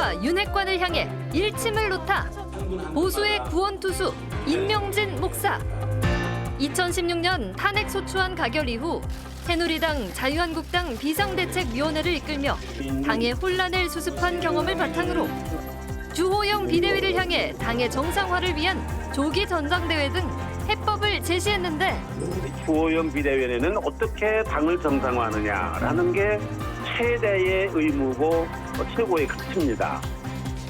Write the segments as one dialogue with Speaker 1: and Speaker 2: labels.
Speaker 1: 비대위와 윤핵관을 향해 일침을 놓다. 보수의 구원투수 임명진 목사. 2016년 탄핵 소추안 가결 이후 새누리당, 자유한국당 비상대책위원회를 이끌며 당의 혼란을 수습한 경험을 바탕으로 주호영 비대위를 향해 당의 정상화를 위한 조기 전당대회 등 해법을 제시했는데
Speaker 2: 주호영 비대위원회는 어떻게 당을 정상화하느냐라는 게 최대의 의무고 최고의 가치입니다.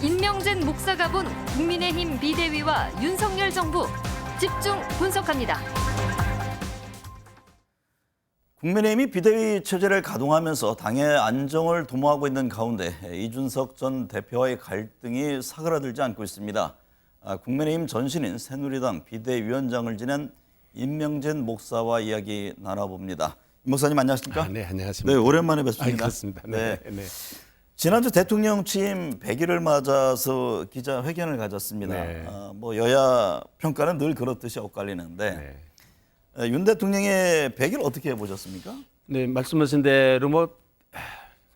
Speaker 1: 임명진 목사가 본 국민의힘 비대위와 윤석열 정부 집중 분석합니다.
Speaker 3: 국민의힘이 비대위 체제를 가동하면서 당의 안정을 도모하고 있는 가운데 이준석 전 대표와의 갈등이 사그라들지 않고 있습니다. 국민의힘 전신인 새누리당 비대위원장을 지낸 임명진 목사와 이야기 나눠봅니다. 임 목사님 안녕하십니까?
Speaker 4: 네, 안녕하십니까?
Speaker 3: 네, 오랜만에 뵙습니다.
Speaker 4: 그렇습니다. 네.
Speaker 3: 지난주 대통령 취임 100일을 맞아서 기자회견을 가졌습니다.
Speaker 4: 네.
Speaker 3: 여야 평가는 늘 그렇듯이 엇갈리는데 윤 대통령의 100일 어떻게 보셨습니까?
Speaker 4: 네, 말씀하신 대로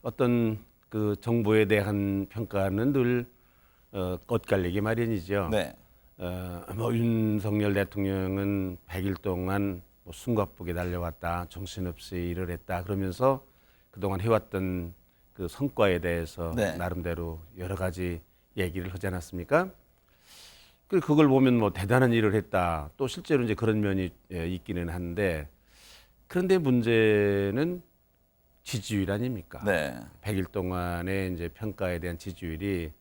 Speaker 4: 어떤 그 정부에 대한 평가는 늘 엇갈리기 마련이죠.
Speaker 3: 네.
Speaker 4: 윤석열 대통령은 100일 동안 숨가쁘게 달려왔다, 정신없이 일을 했다 그러면서 그동안 해왔던 그 성과에 대해서
Speaker 3: 네.
Speaker 4: 나름대로 여러 가지 얘기를 하지 않았습니까? 그걸 보면 대단한 일을 했다. 또 실제로 이제 그런 면이 있기는 한데 그런데 문제는 지지율 아닙니까?
Speaker 3: 네.
Speaker 4: 100일 동안의 이제 평가에 대한 지지율이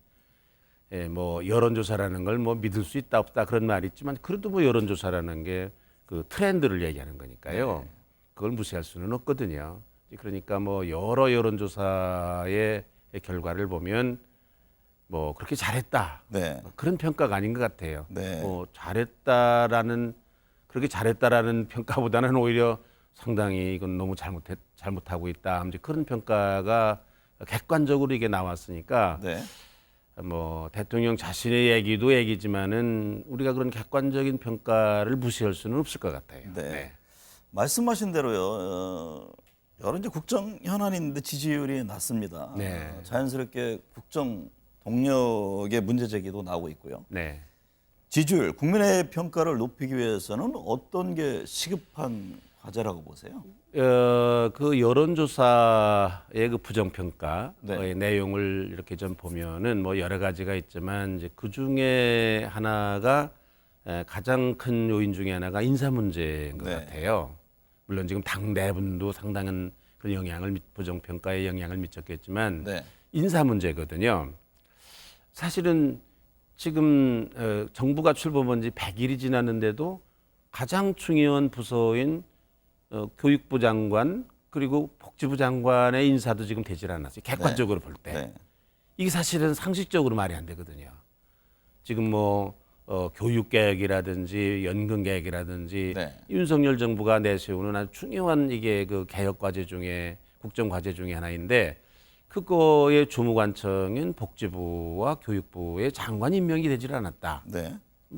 Speaker 4: 여론조사라는 걸 믿을 수 있다 없다 그런 말이 있지만 그래도 여론조사라는 게 그 트렌드를 얘기하는 거니까요.
Speaker 3: 네.
Speaker 4: 그걸 무시할 수는 없거든요. 그러니까 여러 여론조사의 결과를 보면 그렇게 잘했다.
Speaker 3: 네.
Speaker 4: 그런 평가가 아닌 것 같아요.
Speaker 3: 네.
Speaker 4: 그렇게 잘했다라는 평가보다는 오히려 상당히 이건 너무 잘못하고 있다. 이제 그런 평가가 객관적으로 이게 나왔으니까
Speaker 3: 네.
Speaker 4: 대통령 자신의 얘기도 얘기지만은 우리가 그런 객관적인 평가를 무시할 수는 없을 것 같아요.
Speaker 3: 네. 말씀하신 대로요. 여러 이제 국정 현안인데 지지율이 낮습니다.
Speaker 4: 네.
Speaker 3: 자연스럽게 국정 동력의 문제 제기도 나오고 있고요.
Speaker 4: 네.
Speaker 3: 지지율, 국민의 평가를 높이기 위해서는 어떤 게 시급한 과제라고 보세요?
Speaker 4: 그 여론조사의 그 부정평가
Speaker 3: 네.
Speaker 4: 내용을 이렇게 좀 보면은 여러 가지가 있지만 이제 그 중에 하나가 가장 큰 요인 중에 하나가 인사 문제인 것
Speaker 3: 네.
Speaker 4: 같아요. 물론 지금 당 내분도 상당한 그런 부정평가에 영향을 미쳤겠지만
Speaker 3: 네.
Speaker 4: 인사 문제거든요. 사실은 지금 정부가 출범한 지 100일이 지났는데도 가장 중요한 부서인 교육부 장관 그리고 복지부 장관의 인사도 지금 되질 않았어요. 객관적으로 볼 때.
Speaker 3: 네.
Speaker 4: 이게 사실은 상식적으로 말이 안 되거든요. 지금 교육개혁이라든지 연금개혁이라든지
Speaker 3: 네.
Speaker 4: 윤석열 정부가 내세우는 아주 중요한 이게 그 개혁과제 중에 국정과제 중에 하나인데 그거의 주무관청인 복지부와 교육부의 장관 임명이 되질 않았다.
Speaker 3: 네.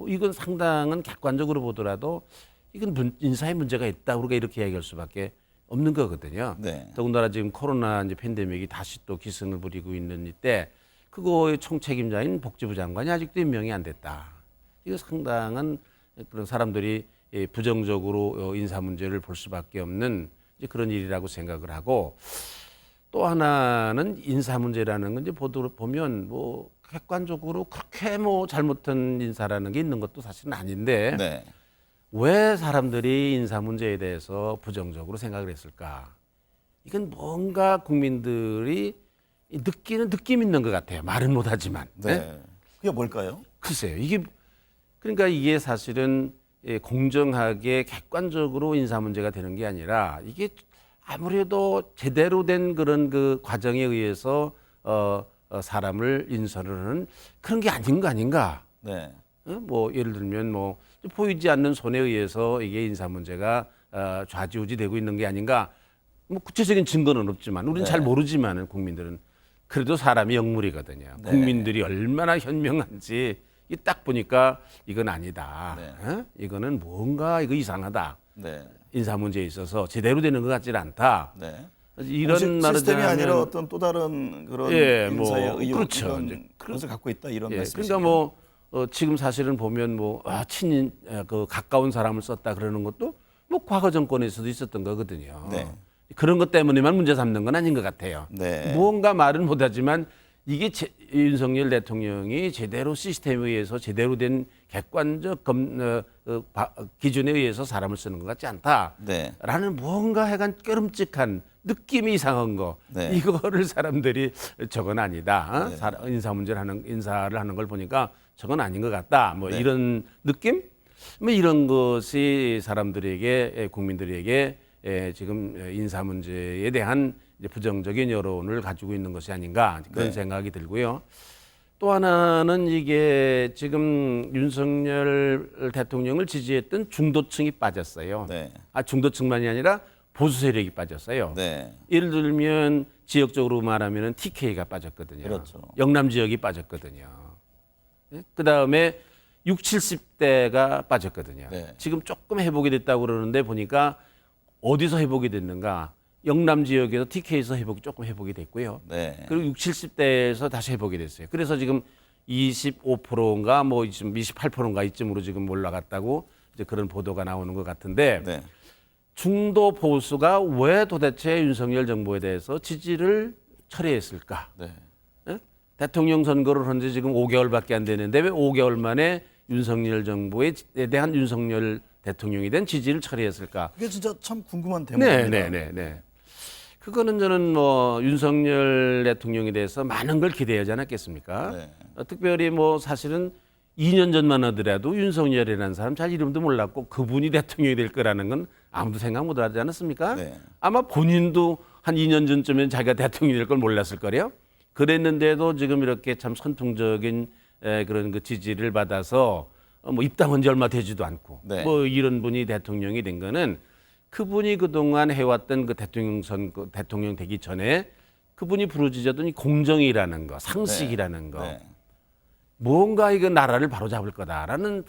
Speaker 4: 이건 상당한 객관적으로 보더라도 이건 인사에 문제가 있다. 우리가 이렇게 얘기할 수밖에 없는 거거든요.
Speaker 3: 네.
Speaker 4: 더군다나 지금 코로나 이제 팬데믹이 다시 또 기승을 부리고 있는 이때 그거의 총책임자인 복지부 장관이 아직도 임명이 안 됐다. 이거 상당한 그런 사람들이 부정적으로 인사 문제를 볼 수밖에 없는 이제 그런 일이라고 생각을 하고 또 하나는 인사 문제라는 건 이제 보면 객관적으로 그렇게 잘못한 인사라는 게 있는 것도 사실은 아닌데
Speaker 3: 네.
Speaker 4: 왜 사람들이 인사 문제에 대해서 부정적으로 생각을 했을까? 이건 뭔가 국민들이 느끼는 느낌 있는 것 같아요. 말은 못하지만.
Speaker 3: 네. 그게 뭘까요?
Speaker 4: 글쎄요. 그러니까 이게 사실은 공정하게 객관적으로 인사 문제가 되는 게 아니라 이게 아무래도 제대로 된 그런 그 과정에 의해서 사람을 인선을 하는 그런 게 아닌 거 아닌가?
Speaker 3: 네.
Speaker 4: 예를 들면 보이지 않는 손에 의해서 이게 인사 문제가 좌지우지되고 있는 게 아닌가? 구체적인 증거는 없지만 우리는
Speaker 3: 네.
Speaker 4: 잘 모르지만은 국민들은 그래도 사람이 영물이거든요.
Speaker 3: 네.
Speaker 4: 국민들이 얼마나 현명한지 딱 보니까 이건 아니다.
Speaker 3: 네.
Speaker 4: 이거는 뭔가 이거 이상하다.
Speaker 3: 네.
Speaker 4: 인사 문제에 있어서 제대로 되는 것 같지 않다.
Speaker 3: 네.
Speaker 4: 이런 말을
Speaker 3: 시스템이 아니라
Speaker 4: 하면
Speaker 3: 어떤 또 다른 그런
Speaker 4: 예,
Speaker 3: 인사의
Speaker 4: 뭐,
Speaker 3: 의혹
Speaker 4: 그렇죠.
Speaker 3: 이런
Speaker 4: 이제
Speaker 3: 것을 갖고 있다 이런
Speaker 4: 예,
Speaker 3: 말씀이시죠.
Speaker 4: 그러니까 뭐 지금 사실은 보면 뭐 친인 그 가까운 사람을 썼다 그러는 것도 뭐 과거 정권에서도 있었던 거거든요.
Speaker 3: 네.
Speaker 4: 그런 것 때문에만 문제 삼는 건 아닌 것 같아요.
Speaker 3: 네.
Speaker 4: 무언가 말은 못하지만 이게 윤석열 대통령이 제대로 시스템에 의해서 제대로 된 객관적 기준에 의해서 사람을 쓰는 것 같지 않다라는
Speaker 3: 네.
Speaker 4: 무언가 약간 끄름직한 느낌이 이상한 거
Speaker 3: 네.
Speaker 4: 이거를 사람들이 저건 아니다.
Speaker 3: 네.
Speaker 4: 인사를 하는 걸 보니까 저건 아닌 것 같다. 뭐
Speaker 3: 네.
Speaker 4: 이런 느낌? 뭐 이런 것이 사람들에게 국민들에게 지금 인사 문제에 대한 이제 부정적인 여론을 가지고 있는 것이 아닌가 그런
Speaker 3: 네.
Speaker 4: 생각이 들고요. 또 하나는 이게 지금 윤석열 대통령을 지지했던 중도층이 빠졌어요.
Speaker 3: 네.
Speaker 4: 중도층만이 아니라 보수 세력이 빠졌어요.
Speaker 3: 네.
Speaker 4: 예를 들면 지역적으로 말하면 TK가 빠졌거든요.
Speaker 3: 그렇죠.
Speaker 4: 영남 지역이 빠졌거든요. 그 다음에 60, 70대가 빠졌거든요.
Speaker 3: 네.
Speaker 4: 지금 조금 회복이 됐다고 그러는데 보니까 어디서 회복이 됐는가? 영남 지역에서 TK에서 조금 회복이 됐고요.
Speaker 3: 네.
Speaker 4: 그리고 60, 70대에서 다시 회복이 됐어요. 그래서 지금 25%인가 뭐 지금 28%인가 이쯤으로 지금 올라갔다고 이제 그런 보도가 나오는 것 같은데
Speaker 3: 네.
Speaker 4: 중도 보수가 왜 도대체 윤석열 정부에 대해서 지지를 철회했을까?
Speaker 3: 네.
Speaker 4: 예? 대통령 선거를 한 지 지금 5개월밖에 안 되는데 왜 5개월 만에 윤석열 정부에 대한 윤석열 대통령이 된 지지를 철회했을까?
Speaker 3: 그게 진짜 참 궁금한
Speaker 4: 네,
Speaker 3: 대목입니다.
Speaker 4: 네, 네, 네. 그거는 저는 뭐 윤석열 대통령에 대해서 많은 걸 기대하지 않았겠습니까?
Speaker 3: 네.
Speaker 4: 특별히 뭐 사실은 2년 전만 하더라도 윤석열이라는 사람 잘 이름도 몰랐고 그분이 대통령이 될 거라는 건 아무도 생각 못 하지 않았습니까?
Speaker 3: 네.
Speaker 4: 아마 본인도 한 2년 전쯤엔 자기가 대통령이 될 걸 몰랐을 거래요. 그랬는데도 지금 이렇게 참 선풍적인 그런 그 지지를 받아서 뭐 입당한 지 얼마 되지도 않고
Speaker 3: 네.
Speaker 4: 뭐 이런 분이 대통령이 된 거는 그분이 그동안 해왔던 그 대통령 되기 전에 그분이 부르짖었던 이 공정이라는 거, 상식이라는 거,
Speaker 3: 네.
Speaker 4: 뭔가 이거 나라를 바로잡을 거다라는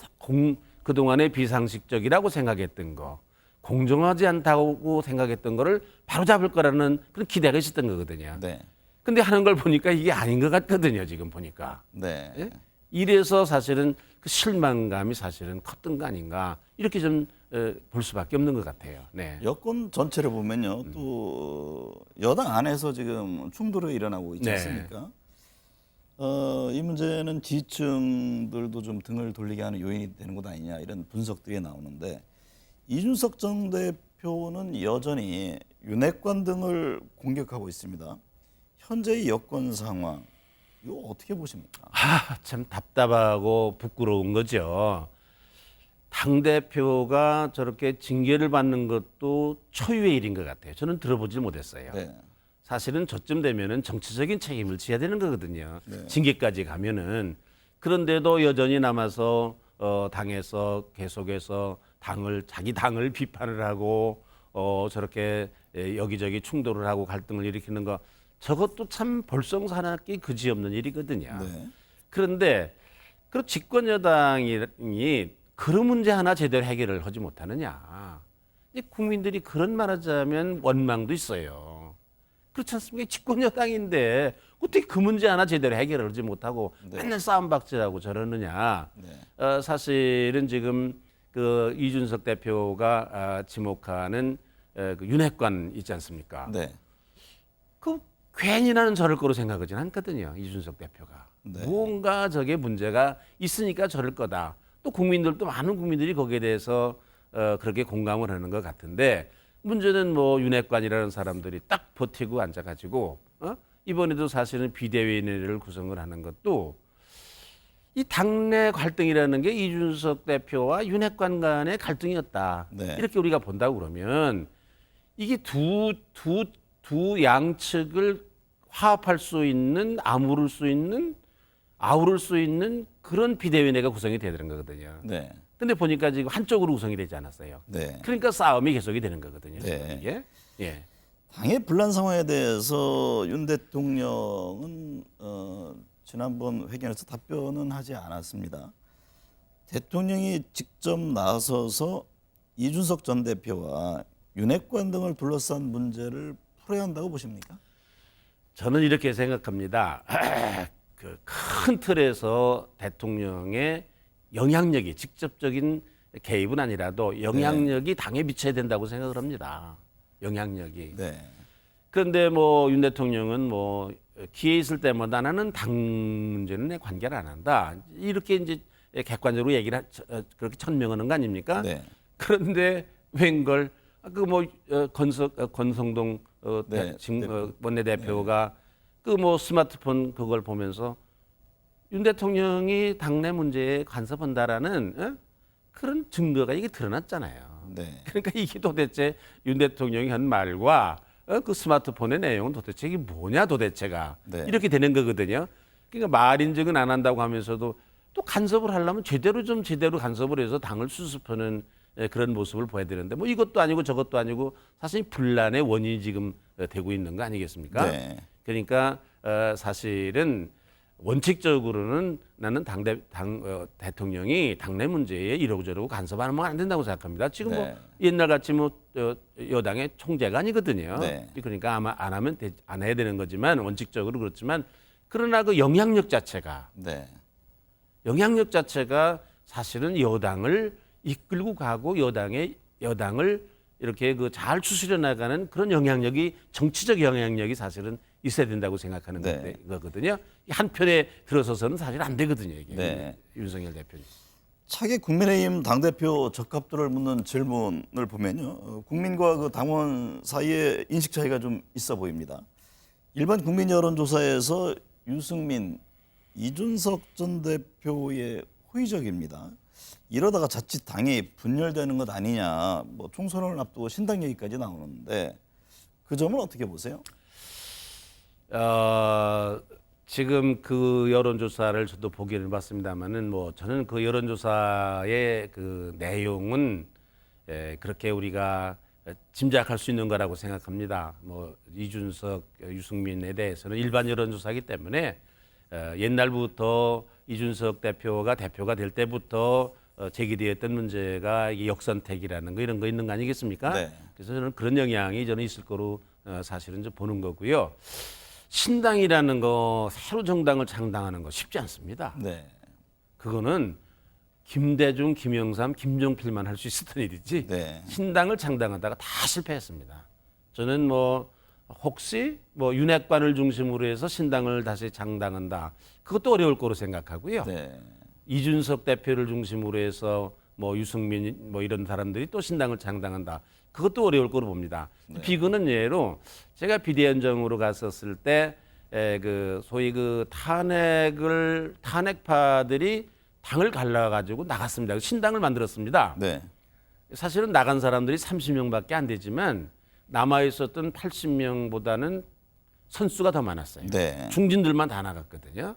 Speaker 4: 그동안의 비상식적이라고 생각했던 거, 공정하지 않다고 생각했던 거를 바로잡을 거라는 그런 기대가 있었던 거거든요.
Speaker 3: 네.
Speaker 4: 근데 하는 걸 보니까 이게 아닌 것 같거든요, 지금 보니까.
Speaker 3: 네.
Speaker 4: 예? 이래서 사실은 그 실망감이 사실은 컸던 거 아닌가 이렇게 좀 볼 수밖에 없는 것 같아요. 네.
Speaker 3: 여권 전체를 보면요, 또 여당 안에서 지금 충돌이 일어나고 있지
Speaker 4: 네.
Speaker 3: 않습니까? 이 문제는 지지층들도 좀 등을 돌리게 하는 요인이 되는 것 아니냐 이런 분석들이 나오는데 이준석 전 대표는 여전히 윤핵관 등을 공격하고 있습니다. 현재의 여권 상황 이거 어떻게 보십니까?
Speaker 4: 참 답답하고 부끄러운 거죠. 당대표가 저렇게 징계를 받는 것도 초유의 일인 것 같아요. 저는 들어보질 못했어요.
Speaker 3: 네.
Speaker 4: 사실은 저쯤 되면은 정치적인 책임을 져야 되는 거거든요.
Speaker 3: 네.
Speaker 4: 징계까지 가면은. 그런데도 여전히 남아서 당에서 계속해서 자기 당을 비판을 하고 저렇게 여기저기 충돌을 하고 갈등을 일으키는 거 저것도 참 볼썽사납기 그지없는 일이거든요.
Speaker 3: 네.
Speaker 4: 그런데 그 집권 여당이 그런 문제 하나 제대로 해결을 하지 못하느냐. 국민들이 그런 말하자면 원망도 있어요. 그렇지 않습니까? 집권 여당인데 어떻게 그 문제 하나 제대로 해결을 하지 못하고
Speaker 3: 네.
Speaker 4: 맨날 싸움박질하고 저러느냐.
Speaker 3: 네.
Speaker 4: 사실은 지금 그 이준석 대표가 지목하는 그 윤핵관 있지 않습니까?
Speaker 3: 네.
Speaker 4: 그 괜히 나는 저럴 거로 생각하지는 않거든요. 이준석 대표가.
Speaker 3: 네.
Speaker 4: 무언가 저게 문제가 있으니까 저럴 거다. 또 국민들도 많은 국민들이 거기에 대해서 그렇게 공감을 하는 것 같은데 문제는 뭐 윤핵관이라는 사람들이 딱 버티고 앉아가지고 이번에도 사실은 비대위원회를 구성을 하는 것도 이 당내 갈등이라는 게 이준석 대표와 윤핵관 간의 갈등이었다.
Speaker 3: 네.
Speaker 4: 이렇게 우리가 본다고 그러면 이게 두 양측을 화합할 수 있는 아우를 수 있는 그런 비대위원회가 구성이 돼야 되는 거거든요.
Speaker 3: 네.
Speaker 4: 근데 보니까 지금 한쪽으로 구성이 되지 않았어요.
Speaker 3: 네.
Speaker 4: 그러니까 싸움이 계속이 되는 거거든요.
Speaker 3: 네.
Speaker 4: 이게. 예.
Speaker 3: 당의 분란 상황에 대해서 윤 대통령은 지난번 회견에서 답변은 하지 않았습니다. 대통령이 직접 나서서 이준석 전 대표와 윤핵관 등을 둘러싼 문제를 풀어야 한다고 보십니까?
Speaker 4: 저는 이렇게 생각합니다. 그 큰 틀에서 대통령의 영향력이 직접적인 개입은 아니라도 영향력이 당에 미쳐야 된다고 생각을 합니다. 영향력이.
Speaker 3: 네.
Speaker 4: 그런데 뭐 윤 대통령은 뭐 기회 있을 때마다 나는 당 문제는 내 관계를 안 한다. 이렇게 이제 객관적으로 얘기를 그렇게 천명하는 거 아닙니까?
Speaker 3: 네.
Speaker 4: 그런데 웬걸 그뭐 권성동
Speaker 3: 네.
Speaker 4: 원내대표가 그 뭐 스마트폰 그걸 보면서 윤 대통령이 당내 문제에 간섭한다라는 그런 증거가 이게 드러났잖아요.
Speaker 3: 네.
Speaker 4: 그러니까 이게 도대체 윤 대통령이 한 말과 그 스마트폰의 내용은 도대체 이게 뭐냐 도대체가
Speaker 3: 네.
Speaker 4: 이렇게 되는 거거든요. 그러니까 말 인증은 안 한다고 하면서도 또 간섭을 하려면 제대로 간섭을 해서 당을 수습하는 그런 모습을 보여야 되는데 뭐 이것도 아니고 저것도 아니고 사실 분란의 원인이 지금 되고 있는 거 아니겠습니까?
Speaker 3: 네.
Speaker 4: 그러니까 사실은 원칙적으로는 나는 대통령이 당내 문제에 이러고 저러고 간섭하면 안 된다고 생각합니다. 지금
Speaker 3: 네.
Speaker 4: 뭐 옛날 같이 뭐 여당의 총재가 아니거든요.
Speaker 3: 네.
Speaker 4: 그러니까 아마 안 하면 안 해야 되는 거지만 원칙적으로 그렇지만 그러나 그 영향력 자체가 사실은 여당을 이끌고 가고 여당을 이렇게 그 잘 추스려 나가는 그런 영향력이 정치적 영향력이 사실은 있어야 된다고 생각하는 거거든요. 한편에 들어서서는 사실 안 되거든요. 이게
Speaker 3: 네.
Speaker 4: 윤석열 대표님.
Speaker 3: 차기 국민의힘 당대표 적합도를 묻는 질문을 보면요. 국민과 그 당원 사이에 인식 차이가 좀 있어 보입니다. 일반 국민 여론조사에서 유승민, 이준석 전 대표의 호의적입니다. 이러다가 자칫 당이 분열되는 것 아니냐. 뭐 총선을 앞두고 신당 얘기까지 나오는데 그 점은 어떻게 보세요?
Speaker 4: 지금 그 여론조사를 저도 보기는 봤습니다만은 뭐 저는 그 여론조사의 그 내용은 그렇게 우리가 짐작할 수 있는 거라고 생각합니다. 뭐 이준석, 유승민에 대해서는 일반 여론조사이기 때문에 옛날부터 이준석 대표가 될 때부터 제기되었던 문제가 이게 역선택이라는 거 이런 거 있는 거 아니겠습니까?
Speaker 3: 네.
Speaker 4: 그래서 저는 그런 영향이 저는 있을 거로 사실은 좀 보는 거고요. 신당이라는 거 새로 정당을 창당하는 거 쉽지 않습니다.
Speaker 3: 네.
Speaker 4: 그거는 김대중, 김영삼, 김종필만 할 수 있었던 일이지
Speaker 3: 네.
Speaker 4: 신당을 창당하다가 다 실패했습니다. 저는 뭐 혹시 뭐 윤핵관을 중심으로 해서 신당을 다시 창당한다. 그것도 어려울 거로 생각하고요.
Speaker 3: 네.
Speaker 4: 이준석 대표를 중심으로 해서 뭐 유승민 뭐 이런 사람들이 또 신당을 창당한다. 그것도 어려울 거로 봅니다. 비근은 예로 제가 비대위원장으로 갔었을 때 그 소위 그 탄핵파들이 당을 갈라가지고 나갔습니다. 신당을 만들었습니다.
Speaker 3: 네.
Speaker 4: 사실은 나간 사람들이 30명밖에 안 되지만 남아 있었던 80명보다는 선수가 더 많았어요.
Speaker 3: 네.
Speaker 4: 중진들만 다 나갔거든요.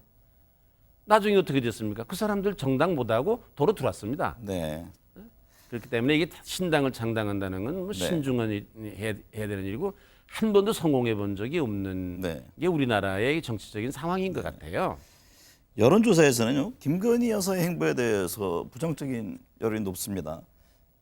Speaker 4: 나중에 어떻게 됐습니까? 그 사람들 정당 못하고 도로 들어왔습니다.
Speaker 3: 네.
Speaker 4: 그렇기 때문에 이게 신당을 창당한다는 건 뭐 신중한 해야 되는 일이고 한 번도 성공해 본 적이 없는 게 우리나라의 정치적인 상황인 것 같아요.
Speaker 3: 여론조사에서는요. 김건희 여사의 행보에 대해서 부정적인 여론이 높습니다.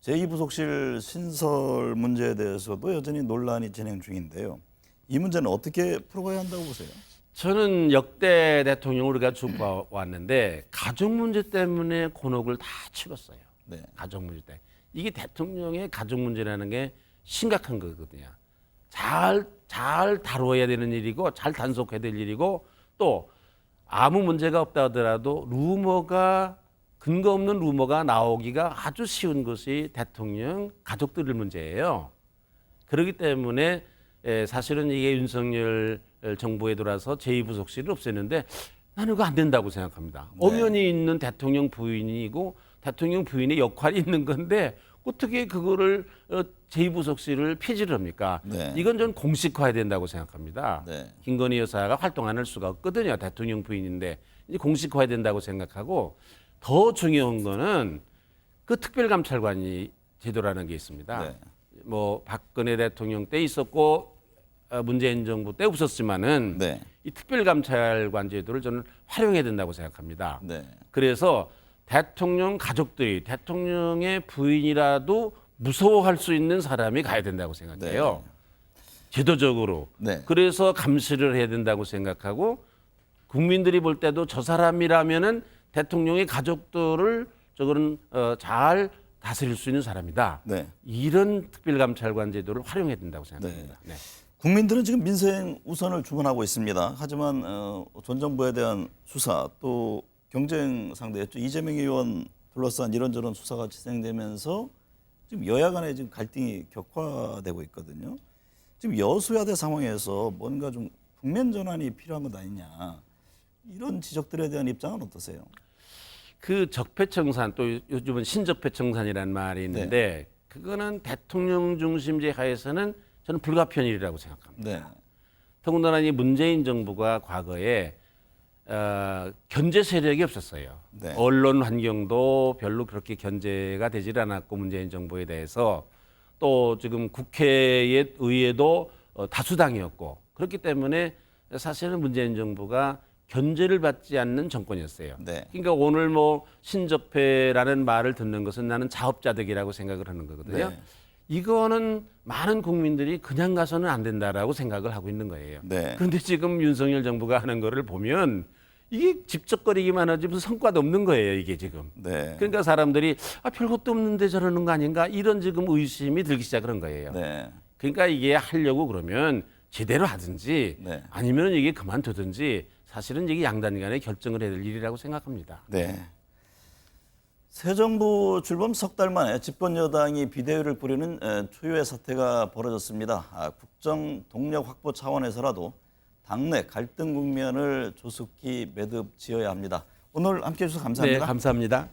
Speaker 3: 제2부속실 신설 문제에 대해서도 여전히 논란이 진행 중인데요. 이 문제는 어떻게 풀어가야 한다고 보세요?
Speaker 4: 저는 역대 대통령을 우리가 쭉 봐왔는데 가족 문제 때문에 곤혹을 다 치렀어요.
Speaker 3: 네.
Speaker 4: 가족 문제 때. 이게 대통령의 가족 문제라는 게 심각한 거거든요. 잘 다뤄야 되는 일이고 잘 단속해야 될 일이고 또 아무 문제가 없다 하더라도 근거 없는 루머가 나오기가 아주 쉬운 것이 대통령 가족들 문제예요. 그렇기 때문에 사실은 이게 윤석열 정부에 들어와서 제2부속실을 없앴는데 나는 그거 안 된다고 생각합니다.
Speaker 3: 네.
Speaker 4: 엄연히 있는 대통령 부인이고 대통령 부인의 역할이 있는 건데 어떻게 그거를 제2부속실을 폐지를 합니까?
Speaker 3: 네.
Speaker 4: 이건 전 공식화해야 된다고 생각합니다.
Speaker 3: 네.
Speaker 4: 김건희 여사가 활동 안 할 수가 없거든요. 대통령 부인인데 이제 공식화해야 된다고 생각하고 더 중요한 거는 그 특별감찰관이 제도라는 게 있습니다.
Speaker 3: 네.
Speaker 4: 뭐 박근혜 대통령 때 있었고 문재인 정부 때 없었지만은
Speaker 3: 네.
Speaker 4: 이 특별감찰관 제도를 저는 활용해야 된다고 생각합니다.
Speaker 3: 네.
Speaker 4: 그래서 대통령 가족들이 대통령의 부인이라도 무서워할 수 있는 사람이 가야 된다고 생각해요. 제도적으로.
Speaker 3: 네.
Speaker 4: 그래서 감시를 해야 된다고 생각하고 국민들이 볼 때도 저 사람이라면은 대통령의 가족들을 저거는 잘 다스릴 수 있는 사람이다.
Speaker 3: 네.
Speaker 4: 이런 특별감찰관 제도를 활용해야 된다고 생각합니다. 네.
Speaker 3: 국민들은 지금 민생 우선을 주문하고 있습니다. 하지만 전 정부에 대한 수사 또 경쟁 상대였죠. 이재명 의원 둘러싼 이런저런 수사가 진행되면서 지금 여야 간에 지금 갈등이 격화되고 있거든요. 지금 여수야대 상황에서 뭔가 좀 국면 전환이 필요한 것 아니냐. 이런 지적들에 대한 입장은 어떠세요?
Speaker 4: 그 적폐청산 또 요즘은 신적폐청산이라는 말이 있는데 그거는 대통령 중심제 하에서는 저는 불가피한 일이라고 생각합니다.
Speaker 3: 네.
Speaker 4: 더군다나 이 문재인 정부가 과거에 견제 세력이 없었어요.
Speaker 3: 네.
Speaker 4: 언론 환경도 별로 그렇게 견제가 되질 않았고 문재인 정부에 대해서 또 지금 국회의 의회도 다수당이었고 그렇기 때문에 사실은 문재인 정부가 견제를 받지 않는 정권이었어요.
Speaker 3: 네.
Speaker 4: 그러니까 오늘 뭐 신적폐라는 말을 듣는 것은 나는 자업자득이라고 생각을 하는 거거든요.
Speaker 3: 네.
Speaker 4: 이거는 많은 국민들이 그냥 가서는 안 된다라고 생각을 하고 있는 거예요.
Speaker 3: 네.
Speaker 4: 그런데 지금 윤석열 정부가 하는 거를 보면 이게 집적거리기만 하지 무슨 성과도 없는 거예요, 이게 지금.
Speaker 3: 네.
Speaker 4: 그러니까 사람들이 별것도 없는데 저러는 거 아닌가 이런 지금 의심이 들기 시작한 거예요.
Speaker 3: 네.
Speaker 4: 그러니까 이게 하려고 그러면 제대로 하든지
Speaker 3: 네.
Speaker 4: 아니면 이게 그만두든지 사실은 이게 양단 간에 결정을 해야 될 일이라고 생각합니다.
Speaker 3: 네. 새 정부 출범 석 달 만에 집권 여당이 비대위를 꾸리는 초유의 사태가 벌어졌습니다. 국정 동력 확보 차원에서라도 당내 갈등 국면을 조속히 매듭 지어야 합니다. 오늘 함께해 주셔서 감사합니다.
Speaker 4: 네, 감사합니다.